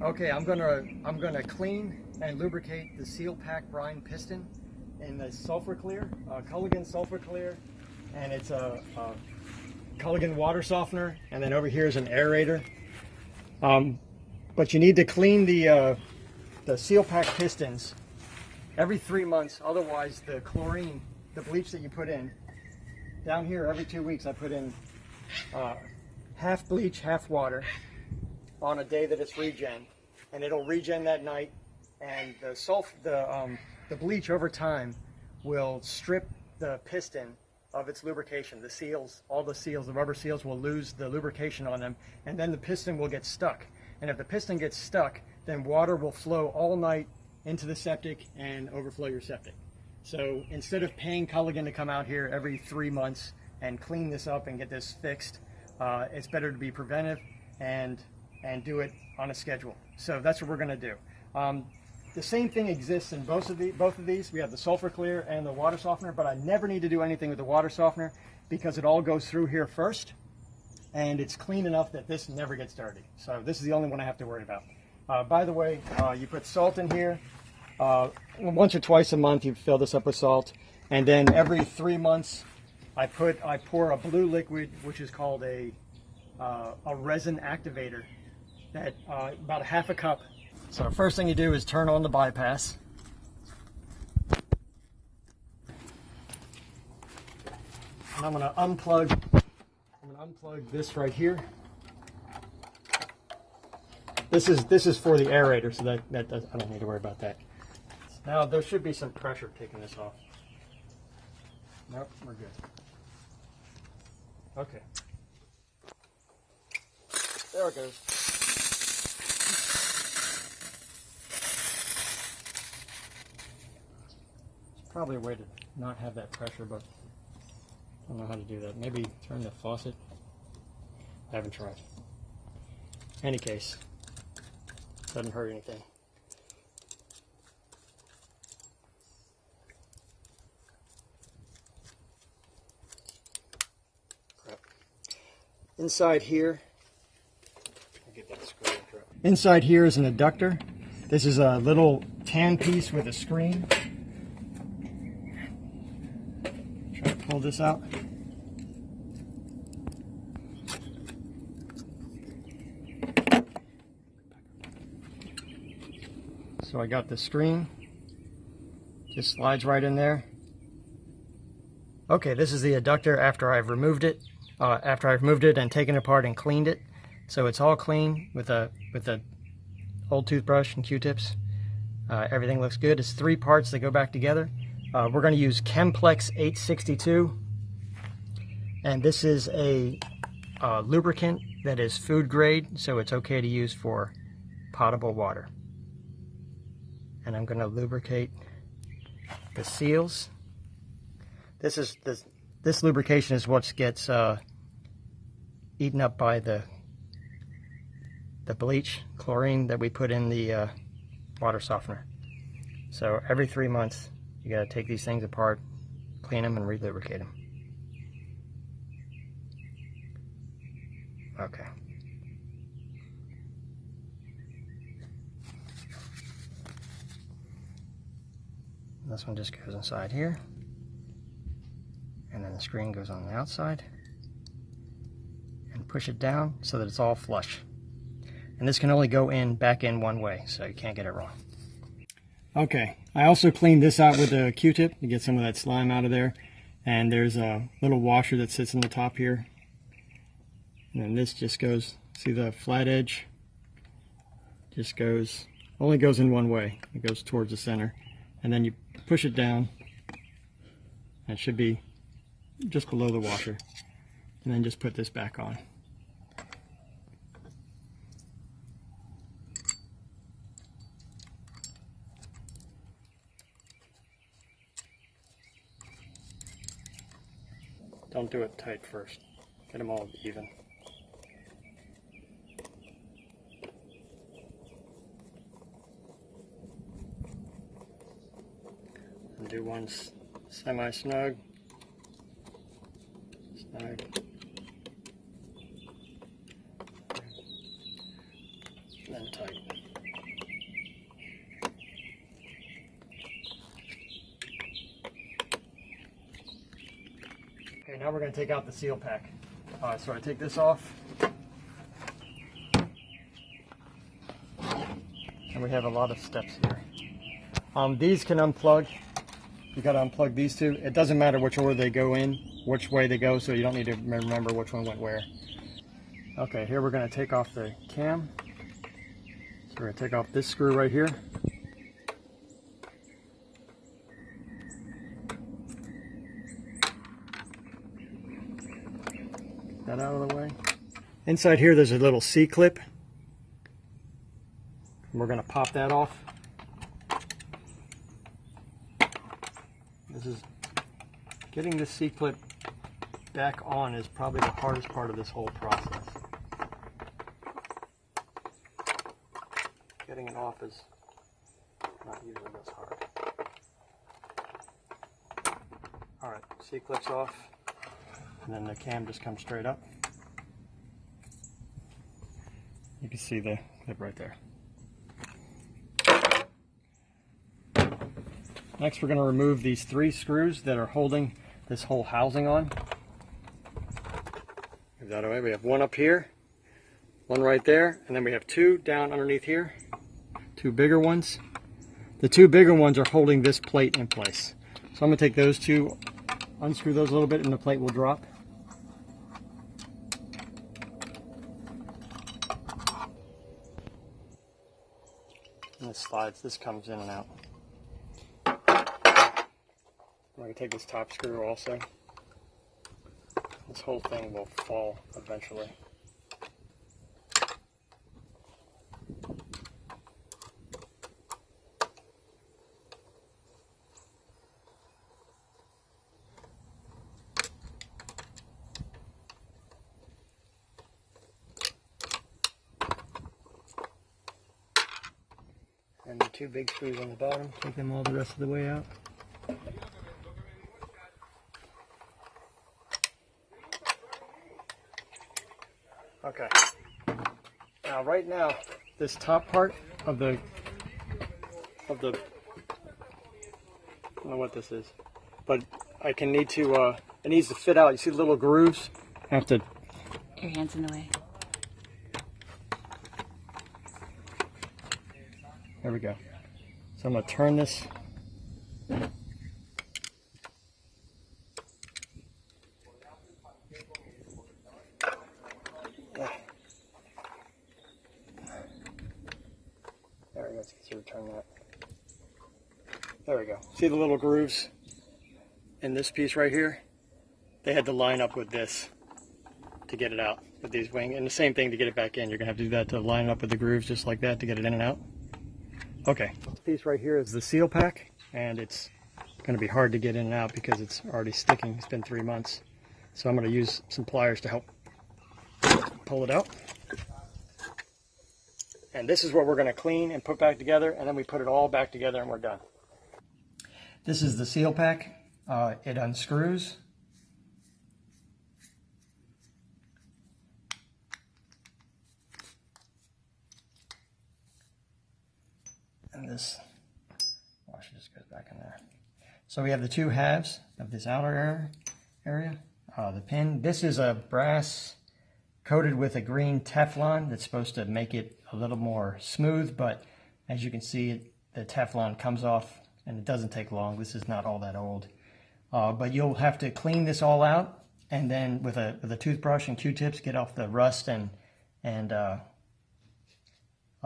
Okay, I'm gonna clean and lubricate the Seal Pack brine piston in the Sulfur Cleer, Culligan Sulfur Cleer, and it's a Culligan water softener, and then over here is an aerator. But you need to clean the Seal Pack pistons every 3 months, otherwise the chlorine, the bleach that you put in, down here every 2 weeks I put in half bleach, half water on a day that it's regen, and it'll regen that night, and the bleach over time will strip the piston of its lubrication. The seals, all the seals, the rubber seals will lose the lubrication on them, and then the piston will get stuck. And if the piston gets stuck, then water will flow all night into the septic and overflow your septic. So instead of paying Culligan to come out here every 3 months and clean this up and get this fixed, it's better to be preventive and do it on a schedule. So that's what we're going to do. The same thing exists in both of these. We have the Sulfur Cleer and the water softener, but I never need to do anything with the water softener because it all goes through here first, and it's clean enough that this never gets dirty. So this is the only one I have to worry about. By the way, you put salt in here. Once or twice a month you fill this up with salt, and then every 3 months I pour a blue liquid, which is called a resin activator, that about a half a cup. So first thing you do is turn on the bypass. And I'm going to unplug this right here. This is for the aerator, so that I don't need to worry about that. Now there should be some pressure taking this off. Nope, we're good. Okay. There it goes. Probably a way to not have that pressure, but I don't know how to do that. Maybe turn the faucet. I haven't tried. Any case, doesn't hurt anything. Crap. Inside here, I'll get that screw. Inside here is an adductor. This is a little tan piece with a screen. Pull this out. So I got the screen, just slides right in there. Okay, this is the adductor after I've removed it. And taken it apart and cleaned it. So it's all clean with a old toothbrush and Q-tips. Everything looks good. It's 3 parts that go back together. We're going to use Chemplex 862, and this is a lubricant that is food grade, so it's okay to use for potable water. And I'm going to lubricate the seals. This lubrication is what gets eaten up by the bleach, chlorine that we put in the water softener. So every 3 months, you got to take these things apart, clean them, and re-lubricate them. Okay. This one just goes inside here, and then the screen goes on the outside, and push it down so that it's all flush. And this can only go back in one way, so you can't get it wrong. Okay, I also cleaned this out with a Q-tip to get some of that slime out of there. And there's a little washer that sits on the top here. And then this just goes, see the flat edge? Just goes, only goes in one way. It goes towards the center. And then you push it down, and it should be just below the washer. And then just put this back on. Don't do it tight first. Get them all even. And do one semi-snug. Snug. And then tight. now we're going to take out the seal pack. So I take this off. And we have a lot of steps here. These can unplug. You got to unplug these two. It doesn't matter which order they go in, which way they go, so you don't need to remember which one went where. Okay, here we're going to take off the cam. So we're going to take off this screw right here. Get that out of the way. Inside here there's a little C-clip. We're going to pop that off. This is getting this C-clip back on is probably the hardest part of this whole process. Getting it off is not usually this hard. Alright, C-clip's off, and then the cam just comes straight up. You can see the clip right there. Next, we're going to remove these 3 screws that are holding this whole housing on. Move that away. We have one up here, one right there, and then we have 2 down underneath here. 2 bigger ones. The 2 bigger ones are holding this plate in place. So I'm going to take those 2, unscrew those a little bit, and the plate will drop. And this slides. This comes in and out. I'm going to take this top screw also. This whole thing will fall eventually. And the 2 big screws on the bottom, take them all the rest of the way out. Okay, now right now, this top part of the, I don't know what this is, but I can need to, it needs to fit out. You see the little grooves? I have to. Your hand's in the way. There we go. So I'm going to turn this. There we go. It's easier to turn that. There we go. See the little grooves in this piece right here? They had to line up with this to get it out with these wings. And the same thing to get it back in. You're going to have to do that to line it up with the grooves just like that to get it in and out. Okay. This piece right here is the seal pack, and it's going to be hard to get in and out because it's already sticking. It's been 3 months. So I'm going to use some pliers to help pull it out. And this is what we're going to clean and put back together, and then we put it all back together and we're done. This is the seal pack. It unscrews. And this washer just goes back in there. So we have the 2 halves of this outer area. The pin. This is a brass coated with a green Teflon that's supposed to make it a little more smooth, but as you can see, the Teflon comes off and it doesn't take long. This is not all that old. But you'll have to clean this all out, and then with a toothbrush and Q-tips get off the rust and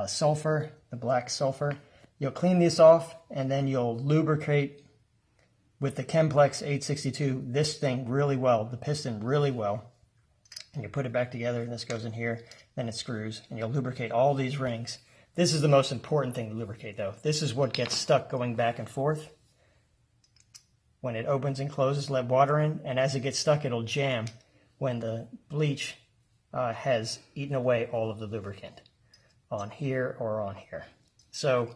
sulfur, the black sulfur. You'll clean this off, and then you'll lubricate with the Chemplex 862 this thing really well, the piston really well. And you put it back together, and this goes in here, then it screws, and you'll lubricate all these rings. This is the most important thing to lubricate, though. This is what gets stuck going back and forth. When it opens and closes, let water in, and as it gets stuck, it'll jam when the bleach has eaten away all of the lubricant on here or on here. So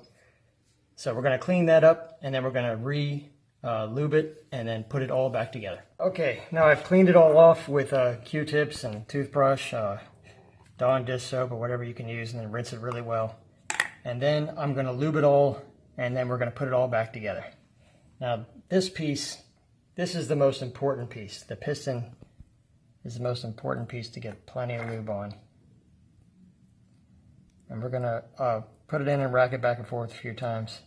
we're going to clean that up, and then we're going to lube it and then put it all back together. Okay, now I've cleaned it all off with Q-tips and toothbrush, Dawn dish soap or whatever you can use, and then rinse it really well. And then I'm going to lube it all, and then we're going to put it all back together. Now this piece This is the most important piece. The piston is the most important piece to get plenty of lube on. And we're gonna put it in and rack it back and forth a few times.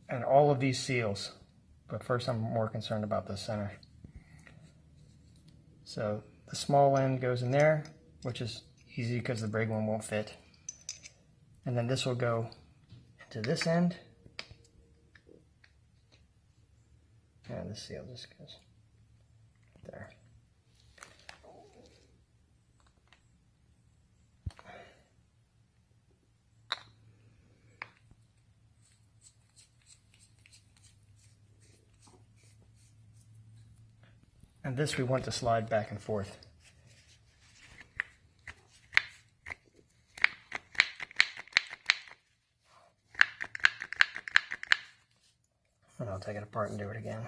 And all of these seals, but first I'm more concerned about the center. So the small end goes in there, which is easy because the big one won't fit. And then this will go into this end. And the seal just goes there. And this we want to slide back and forth. And I'll take it apart and do it again.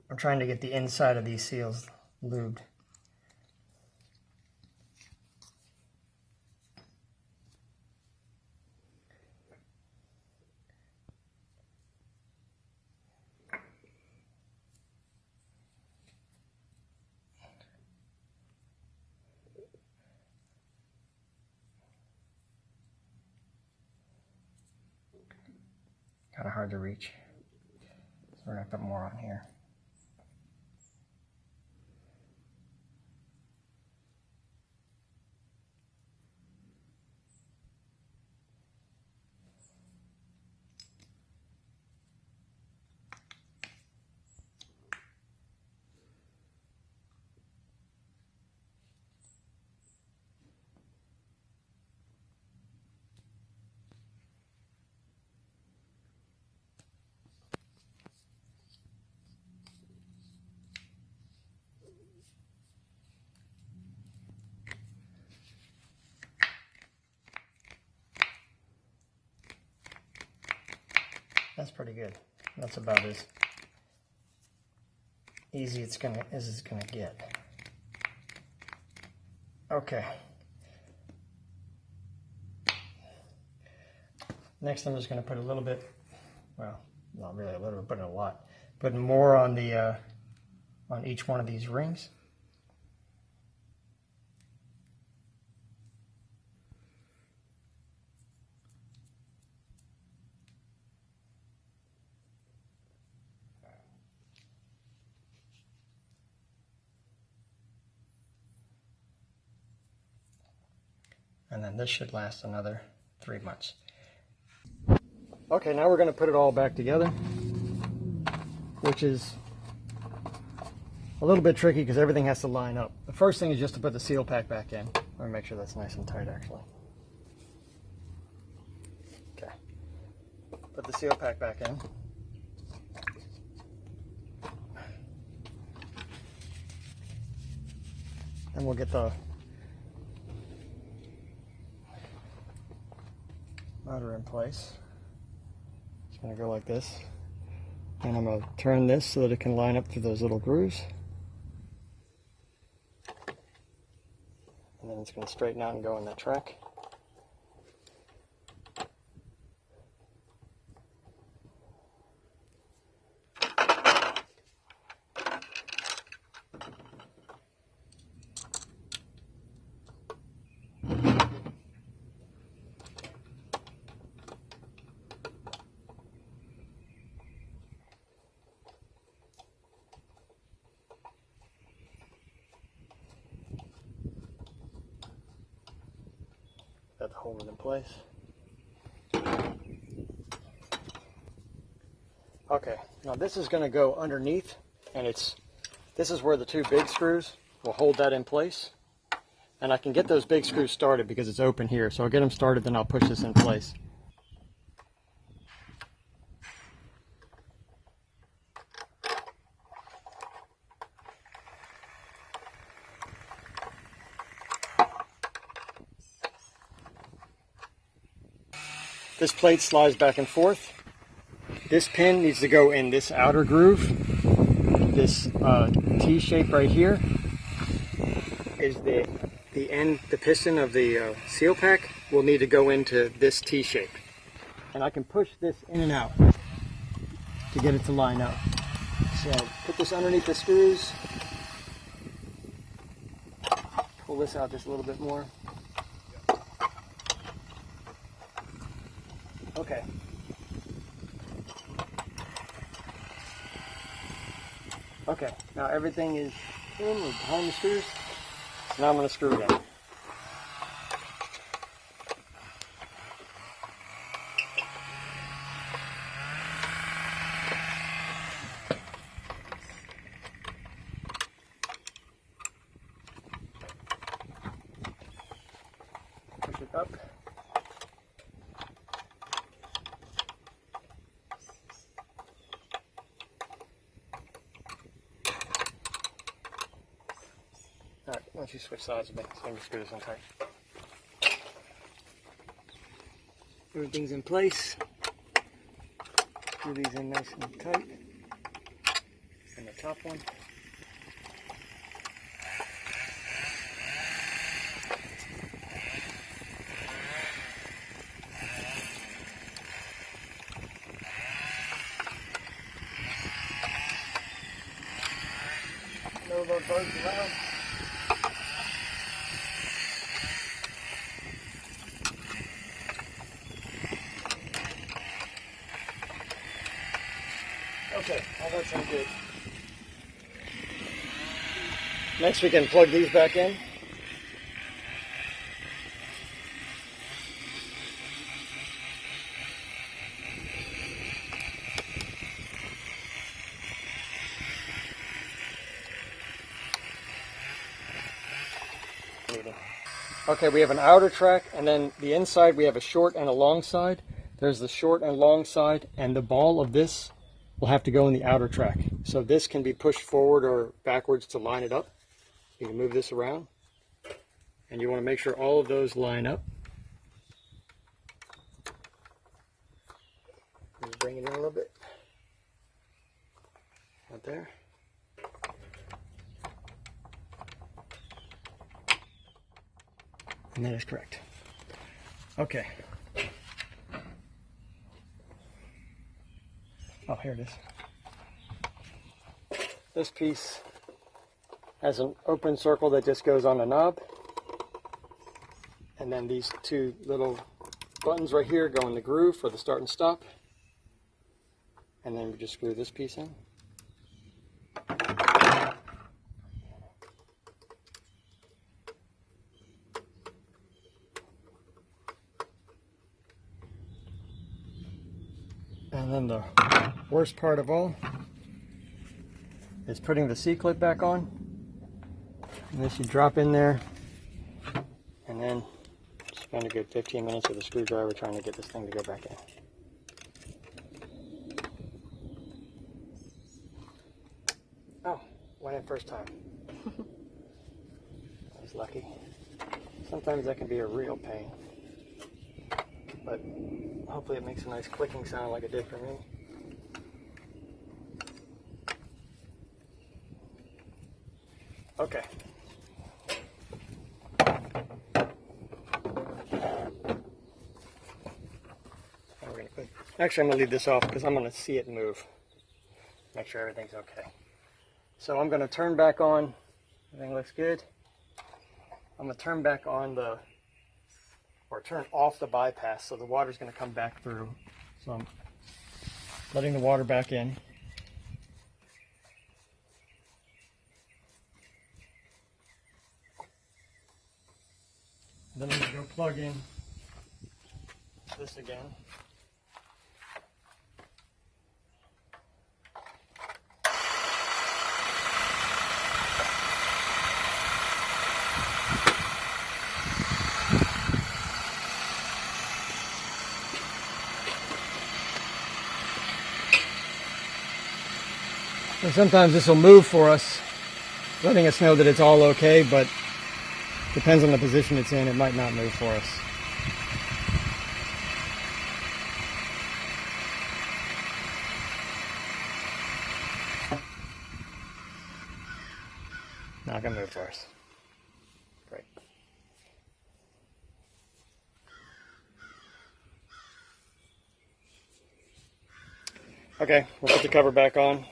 I'm trying to get the inside of these seals lubed. Kind of hard to reach, so we're going to put more on here. That's pretty good. That's about as easy as it's gonna get. Okay. Next, I'm just gonna put a little bit, well, not really a little bit, but a lot. Put more on the on each one of these rings. And then this should last another 3 months. Okay, now we're going to put it all back together, which is a little bit tricky because everything has to line up. The first thing is just to put the seal pack back in. Let me make sure that's nice and tight actually. Okay, put the seal pack back in. And we'll get the motor in place. It's going to go like this, and I'm going to turn this so that it can line up through those little grooves, and then it's going to straighten out and go in that track. Got to hold it in place. Okay, now this is going to go underneath, and this is where the two big screws will hold that in place. And I can get those big screws started because it's open here. So I'll get them started, then I'll push this in place. This plate slides back and forth. This pin needs to go in this outer groove. This T shape right here is the end, the piston of the seal pack will need to go into this T shape. And I can push this in and out. to get it to line up. So put this underneath the screws. Pull this out just a little bit more. Okay. Okay, now everything is in or behind the screws. So now I'm going to screw it in. Push it up. Alright, once you switch sides a bit, so I'm going to screw this in tight. Everything's in place. Screw these in nice and tight. And the top one. No load bugs around. Okay, all that sounds good. Next we can plug these back in. Okay, we have an outer track, and then the inside we have a short and a long side. There's the short and long side, and the ball of this will have to go in the outer track. So this can be pushed forward or backwards to line it up. You can move this around, and you want to make sure all of those line up. Just bring it in a little bit. Right there. And that is correct. Okay. Oh, here it is. This piece has an open circle that just goes on the knob. And then these two little buttons right here go in the groove for the start and stop. And then we just screw this piece in. And then the worst part of all is putting the C-clip back on. And this you drop in there and then spend a good 15 minutes with a screwdriver trying to get this thing to go back in. Oh, went in first time. I was lucky. Sometimes that can be a real pain. But hopefully it makes a nice clicking sound like it did for me. Okay. Actually, I'm going to leave this off because I'm going to see it move. Make sure everything's okay. So I'm going to turn back on. Everything looks good. I'm going to turn back on the, or turn off the bypass, so the water's going to come back through. So I'm letting the water back in. Then I'm going to go plug in this again. And sometimes this will move for us, letting us know that it's all okay, but depends on the position it's in, it might not move for us. Not gonna move for us. Great. Okay, we'll put the cover back on.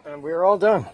And we're all done.